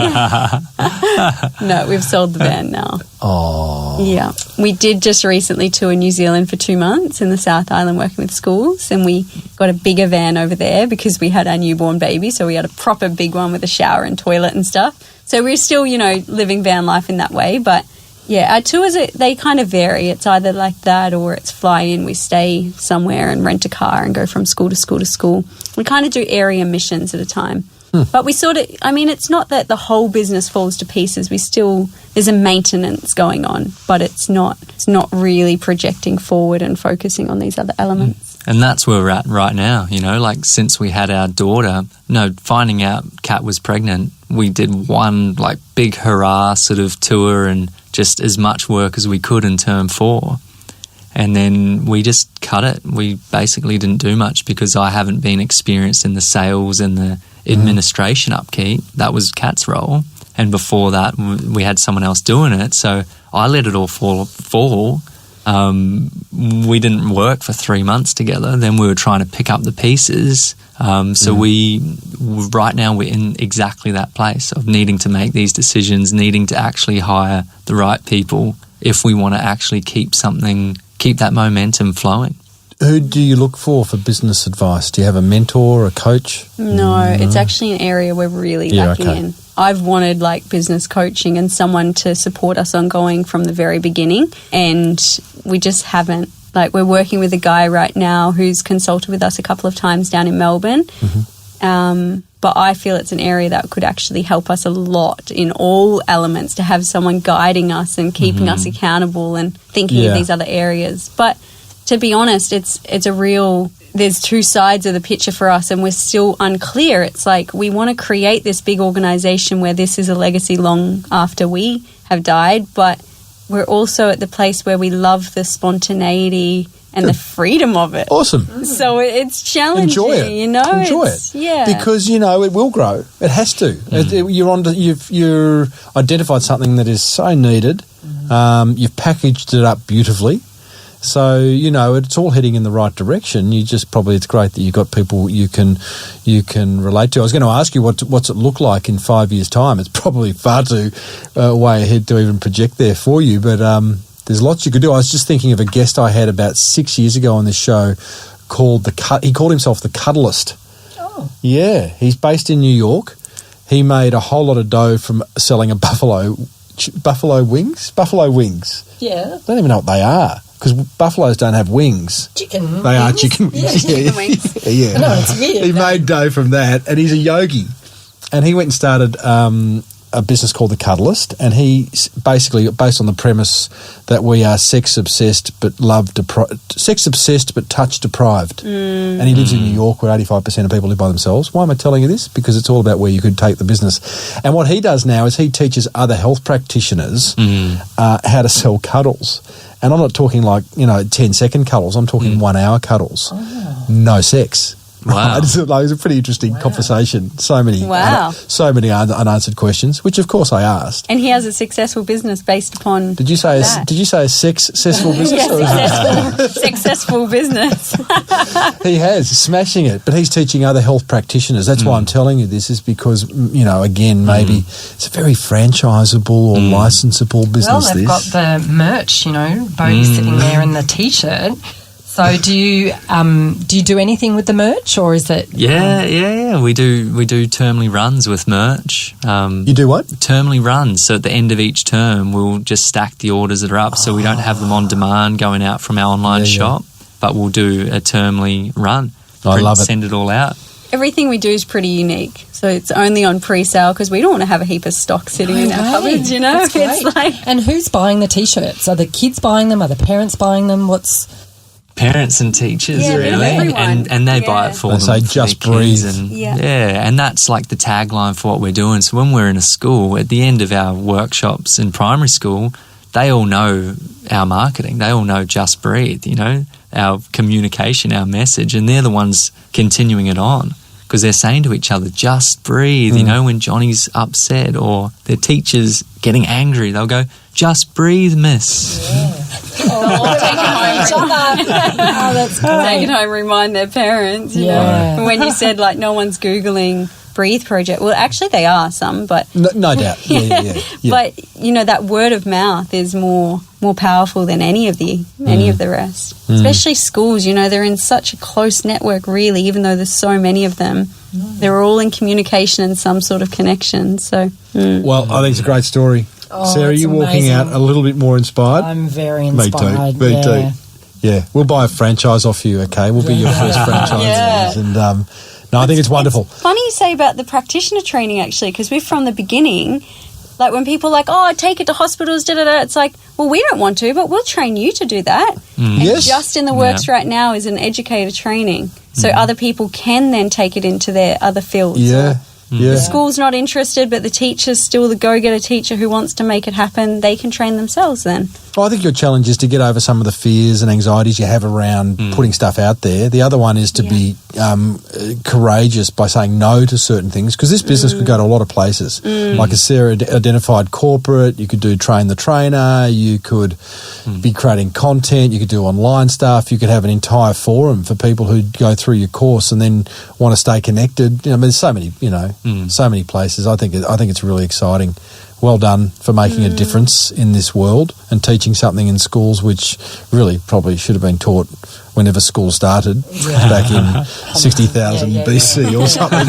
No, we've sold the van now. Oh. Yeah. We did just recently tour New Zealand for 2 months in the South Island working with schools, and we got a bigger van over there because we had our newborn baby, so we had a proper big one with a shower and toilet and stuff. So we're still, living van life in that way, but yeah, our tours, they kind of vary. It's either like that or it's fly in. We stay somewhere and rent a car and go from school to school to school. We kind of do area missions at a time. But we sort of, it's not that the whole business falls to pieces. There's a maintenance going on, but it's not really projecting forward and focusing on these other elements. And that's where we're at right now, like since we had our daughter, finding out Kat was pregnant, we did one like big hurrah sort of tour and just as much work as we could in term 4. And then we just cut it. We basically didn't do much because I haven't been experienced in the sales and the administration upkeep. That was Kat's role. And before that, we had someone else doing it. So I let it all fall. We didn't work for 3 months together. Then we were trying to pick up the pieces. Right now we're in exactly that place of needing to make these decisions, needing to actually hire the right people if we want to actually keep that momentum flowing. Who do you look for business advice? Do you have a mentor, a coach? No, it's actually an area we're really lacking in. I've wanted business coaching and someone to support us ongoing from the very beginning, and we just haven't. We're working with a guy right now who's consulted with us a couple of times down in Melbourne. But I feel it's an area that could actually help us a lot in all elements, to have someone guiding us and keeping us accountable and thinking of these other areas. But to be honest, there's two sides of the picture for us, and we're still unclear. It's like we want to create this big organisation where this is a legacy long after we have died, but we're also at the place where we love the spontaneity and the freedom of it. Awesome. So it's challenging, Enjoy it. Enjoy it. Yeah. Because, it will grow. It has to. You've identified something that is so needed. You've packaged it up beautifully. So, it's all heading in the right direction. It's great that you've got people you can relate to. I was going to ask you what's it look like in 5 years' time. It's probably far too way ahead to even project there for you, but there's lots you could do. I was just thinking of a guest I had about 6 years ago on this show he called himself the Cuddlist. Oh. Yeah, he's based in New York. He made a whole lot of dough from selling a buffalo wings. Yeah. I don't even know what they are, because buffaloes don't have wings. Chicken. They are chicken wings. Chicken wings. Yeah. No, it's weird. He made dough from that, and he's a yogi. And he went and started a business called The Cuddlist, and he basically, based on the premise that we are sex obsessed but touch deprived. And he lives in New York, where 85% of people live by themselves. Why am I telling you this? Because it's all about where you could take the business. And what he does now is he teaches other health practitioners how to sell cuddles. And I'm not talking 10-second cuddles. I'm talking 1 hour cuddles. Oh. No sex. Wow. It was a pretty interesting conversation. So many unanswered questions, which of course I asked. And he has a successful business based upon Did you say a successful business? Yes, successful business. He has, smashing it. But he's teaching other health practitioners. That's why I'm telling you this, is because, again, maybe it's a very franchisable or licensable business. Well, they've got the merch, Bodhi's sitting there in the T-shirt. So do you do anything with the merch, or is it? Yeah. We do termly runs with merch. You do what? Termly runs. So at the end of each term, we'll just stack the orders that are up. So we don't have them on demand going out from our online shop, but we'll do a termly run. I love it. Send it all out. everything we do is pretty unique. So it's only on pre-sale because we don't want to have a heap of stock sitting in our cupboards, you know? That's great. It's like... And who's buying the T-shirts? Are the kids buying them? Are the parents buying them? Parents and teachers, Yeah, really, everyone. and they buy it for They them. say, for "Just their kids," breathe. and Yeah. and that's like the tagline for what we're doing. So when we're in a school, at the end of our workshops in primary school, they all know our marketing. They all know Just Breathe, you know, our communication, our message, and they're the ones continuing it on because they're saying to each other, "Just breathe," you know, when Johnny's upset or their teacher's getting angry, they'll go, "Just breathe, miss." Oh, that's great. Take it home, remind their parents. You Yeah. know? When you said, like, no one's Googling Breathe Project. Well, actually, they are some, but... No doubt. Yeah. But, you know, that word of mouth is more powerful than any of the rest. Especially schools, you know, they're in such a close network, really, even though there's so many of them. They're all in communication and some sort of connection. So, Well, I think it's a great story. Oh, Sarah, it's you walking amazing. out a little bit more inspired? I'm very inspired. Me too. Yeah, we'll buy a franchise off you, okay? We'll be your first franchise. Yeah. And no, I think it's wonderful. It's funny you say about the practitioner training, actually, because we're from the beginning. Like, when people are like, oh, take it to hospitals, da-da-da, it's like, well, we don't want to, but we'll train you to do that. And Yes. just in the works right now is an educator training. So other people can then take it into their other fields. Yeah. The school's not interested, but the teacher's still the go-getter teacher who wants to make it happen. They can train themselves then. Well, I think your challenge is to get over some of the fears and anxieties you have around putting stuff out there. The other one is to be courageous by saying no to certain things, because this business could go to a lot of places. Like as Sarah identified, corporate, you could do train the trainer, you could be creating content, you could do online stuff, you could have an entire forum for people who go through your course and then want to stay connected. You know, I mean, there's so many, so many places. I think it's really exciting. Well done for making a difference in this world and teaching something in schools which really probably should have been taught whenever school started back in 60,000 BC or something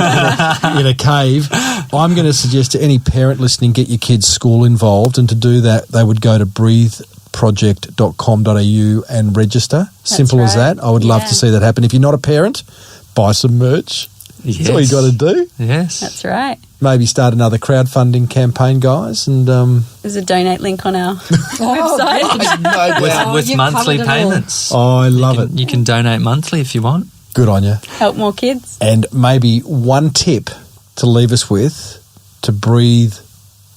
in a cave. I'm going to suggest to any parent listening, get your kids' school involved, and to do that they would go to breatheproject.com.au and register. Simple as that. I would love to see that happen. If you're not a parent, buy some merch. Yes. That's all you got to do. Yes. That's right. Maybe start another crowdfunding campaign, guys. And There's a donate link on our website. With you've monthly covered it all. payments. Oh, I love it. You can donate monthly if you want. Good on you. Help more kids. And maybe one tip to leave us with to breathe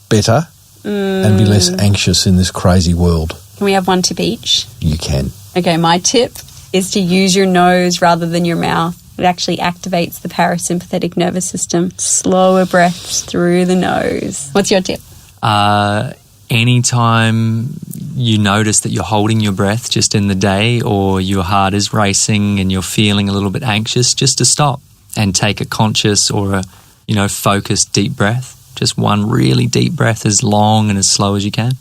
better and be less anxious in this crazy world. Can we have one tip each? You can. Okay, my tip is to use your nose rather than your mouth. It actually activates the parasympathetic nervous system. Slower breaths through the nose. What's your tip? Anytime you notice that you're holding your breath just in the day, or your heart is racing and you're feeling a little bit anxious, just to stop and take a conscious or a focused deep breath. Just one really deep breath, as long and as slow as you can.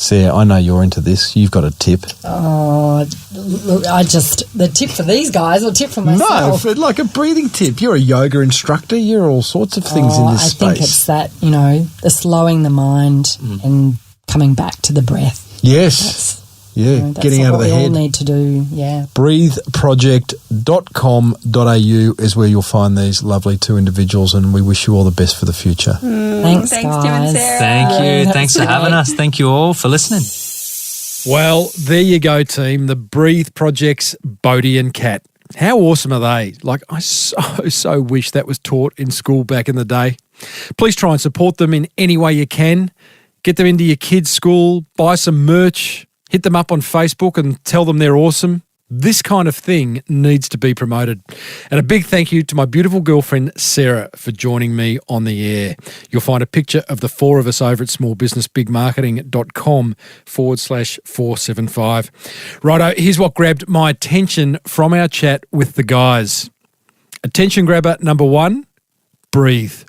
Sarah, I know you're into this. You've got a tip. Oh, look, the tip for these guys or tip for myself? No, like a breathing tip. You're a yoga instructor. You're all sorts of things in this space. I think it's that, the slowing the mind and coming back to the breath. Yes. That's getting out of the what we all head. need to do, yeah. Breatheproject.com.au is where you'll find these lovely two individuals, and we wish you all the best for the future. Thanks, Tim guys. and Sarah. Thank you. that's Thanks for having us. Thank you all for listening. Well, there you go, team. The Breathe Project's Bodhi and Kat. How awesome are they? Like, I so wish that was taught in school back in the day. Please try and support them in any way you can. Get them into your kids' school, buy some merch, hit them up on Facebook and tell them they're awesome. This kind of thing needs to be promoted. And a big thank you to my beautiful girlfriend, Sarah, for joining me on the air. You'll find a picture of the four of us over at smallbusinessbigmarketing.com/475. Righto, here's what grabbed my attention from our chat with the guys. Attention grabber number 1, breathe.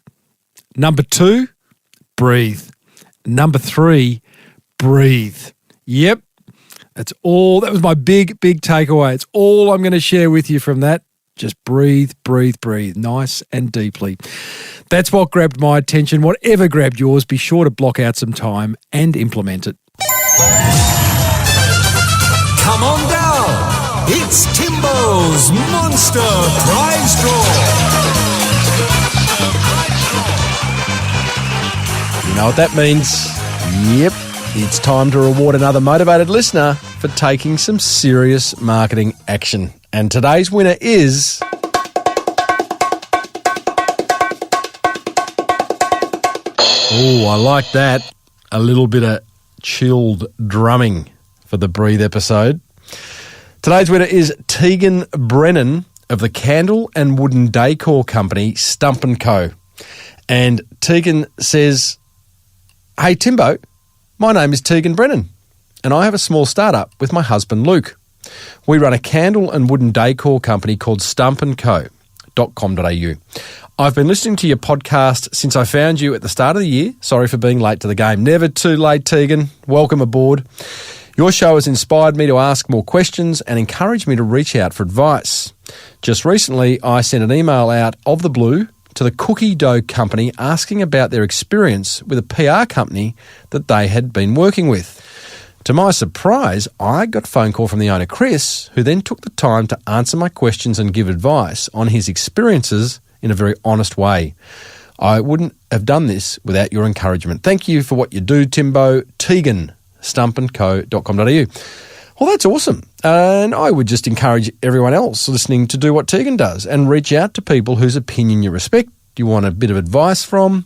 Number 2, breathe. Number 3, breathe. Yep. That's all. That was my big takeaway. It's all I'm going to share with you from that. Just breathe, breathe, breathe. Nice and deeply. That's what grabbed my attention. Whatever grabbed yours, be sure to block out some time and implement it. Come on down. It's Timbo's Monster Prize Draw. know what that means? Yep, it's time to reward another motivated listener for taking some serious marketing action. And today's winner is... Oh, I like that. A little bit of chilled drumming for the Breathe episode. Today's winner is Tegan Brennan of the candle and wooden decor company Stump & Co. And Tegan says, "Hey Timbo, my name is Tegan Brennan and I have a small startup with my husband Luke. We run a candle and wooden decor company called stumpandco.com.au. I've been listening to your podcast since I found you at the start of the year. Sorry for being late to the game. Never too late, Tegan. Welcome aboard. Your show has inspired me to ask more questions and encouraged me to reach out for advice. Just recently, I sent an email out of the blue to the cookie dough company asking about their experience with a PR company that they had been working with. To my surprise, I got a phone call from the owner, Chris, who then took the time to answer my questions and give advice on his experiences in a very honest way. I wouldn't have done this without your encouragement. Thank you for what you do, Timbo. Tegan, stumpandco.com.au. Well, that's awesome. And I would just encourage everyone else listening to do what Tegan does and reach out to people whose opinion you respect, you want a bit of advice from.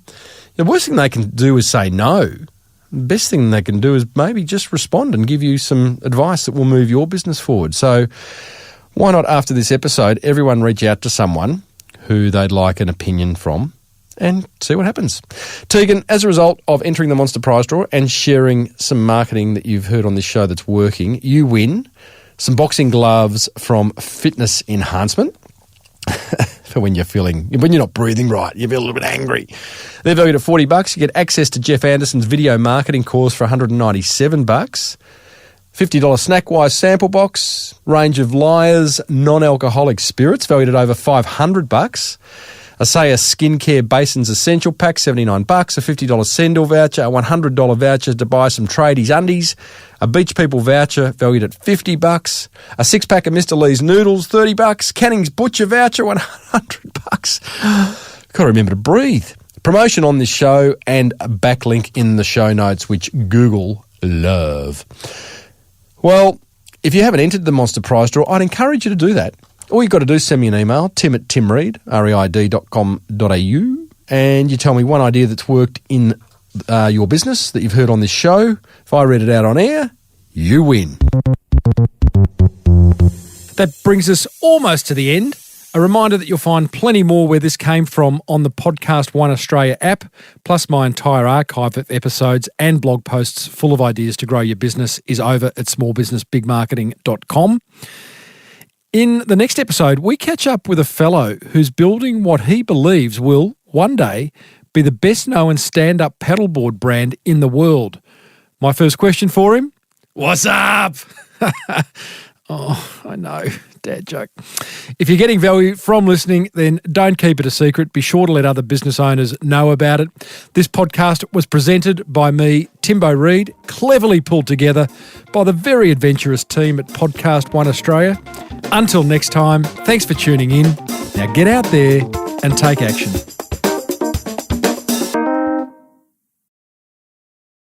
The worst thing they can do is say no. The best thing they can do is maybe just respond and give you some advice that will move your business forward. So why not, after this episode, everyone reach out to someone who they'd like an opinion from and see what happens. Tegan, as a result of entering the Monster Prize Draw and sharing some marketing that you've heard on this show that's working, you win some boxing gloves from Fitness Enhancement for when you're not breathing right, you feel a little bit angry. They're valued at $40. You get access to Jeff Anderson's video marketing course for $197. $50 Snackwise sample box, range of Liars non-alcoholic spirits valued at over $500. Asaya Skincare Basins Essential Pack, $79. A $50 Sendor voucher, a $100 voucher to buy some tradies undies, a Beach People voucher valued at $50. A 6-pack of Mr. Lee's noodles, $30. Canning's Butcher voucher, $100. Got to remember to breathe. Promotion on this show and a backlink in the show notes, which Google love. Well, if you haven't entered the Monster Prize Draw, I'd encourage you to do that. All you've got to do is send me an email, tim@timreid, reid.com.au, and you tell me one idea that's worked in your business that you've heard on this show. If I read it out on air, you win. That brings us almost to the end. A reminder that you'll find plenty more where this came from on the Podcast One Australia app, plus my entire archive of episodes and blog posts full of ideas to grow your business is over at smallbusinessbigmarketing.com. In the next episode, we catch up with a fellow who's building what he believes will, one day, be the best-known stand-up paddleboard brand in the world. My first question for him, what's up? Oh, I know, dad joke. If you're getting value from listening, then don't keep it a secret. Be sure to let other business owners know about it. This podcast was presented by me, Timbo Reid, cleverly pulled together by the very adventurous team at Podcast One Australia. Until next time, thanks for tuning in. Now get out there and take action.